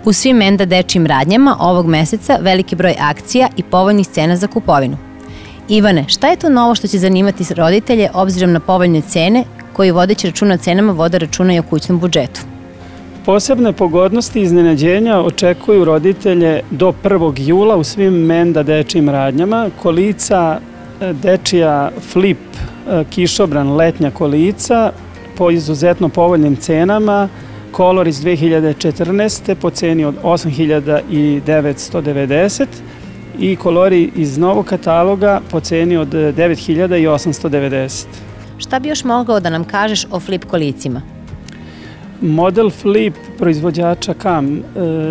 U svim Menda dečijim radnjama ovog meseca veliki broj akcija i povoljnih cena za kupovinu. Ivane, šta je to novo što će zanimati roditelje obzirom na povoljne cene koji vodeći računa o cenama vode računa i o kućnom budžetu? Posebne pogodnosti i iznenađenja očekuju roditelje do 1. jula u svim Menda dečijim radnjama. Kolica dečija Flip kišobran letnja kolica po izuzetno povoljnim cenama, Color iz 2014. po ceni od 8.990 i kolori iz novog kataloga po ceni od 9.890. Šta bi još mogao da nam kažeš o Flip kolicima? Model Flip proizvođača KAM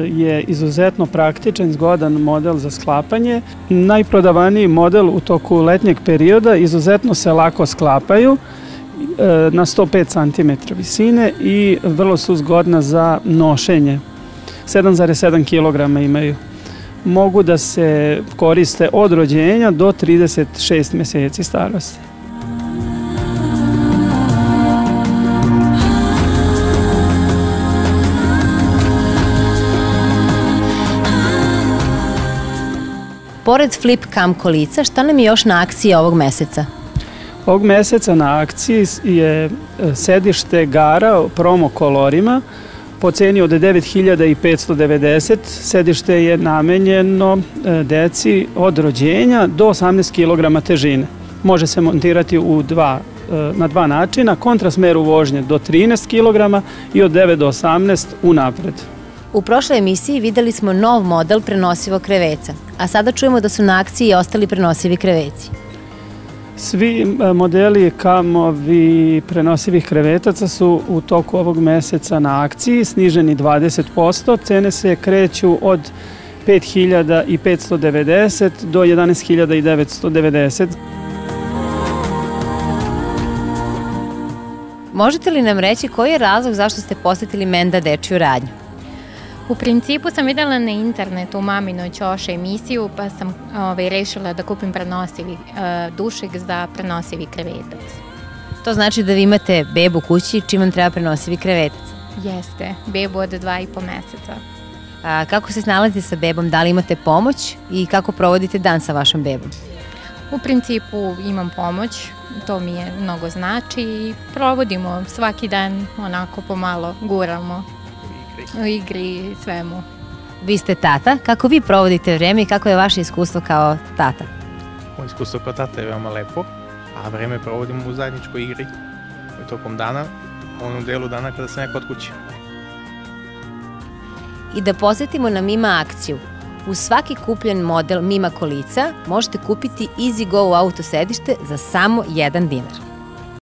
je izuzetno praktičan, zgodan model za sklapanje. Najprodavaniji model u toku letnjeg perioda, izuzetno se lako sklapaju na 105 cm visine i vrlo su zgodna za nošenje. 7,7 kg imaju. Mogu da se koriste od rođenja do 36 meseci starosti. Pored Flip KAM kolica, šta nam je još na akciji ovog meseca? Ovog meseca na akciji je sedište Gara promo kolorima po ceni od 9.590. Sedište je namenjeno deci od rođenja do 18 kg težine. Može se montirati na dva načina, kontrasmeru vožnje do 13 kg i od 9 do 18 unapred. U prošloj emisiji videli smo nov model prenosivog kreveca, a sada čujemo da su na akciji i ostali prenosivi kreveci. Svi modeli KAM-ovi prenosivih krevetaca su u toku ovog meseca na akciji, sniženi 20%. Cene se kreću od 5.590 do 11.990. Možete li nam reći koji je razlog zašto ste posetili Menda dečiju radnju? U principu sam videla na internetu maminoj ćoše emisiju, pa sam rešila da kupim prenosivi dušek za prenosivi krevetac. To znači da vi imate bebu u kući čim vam treba prenosivi krevetac? Jeste, bebu od 2,5 meseca. A kako se snalazite sa bebom? Da li imate pomoć i kako provodite dan sa vašom bebom? U principu imam pomoć, to mi je mnogo znači i provodimo svaki dan onako pomalo, guramo. U igri i svemu. Vi ste tata, kako vi provodite vreme i kako je vaše iskustvo kao tata? Moje iskustvo kao tata je veoma lepo, a vreme provodimo u zajedničkoj igri tokom dana, u onom delu dana kada sam ja kod kuće. I da podsjetimo na Mima akciju. Uz svaki kupljen model Mima kolica možete kupiti Easy Go auto sedište za samo 1 dinar.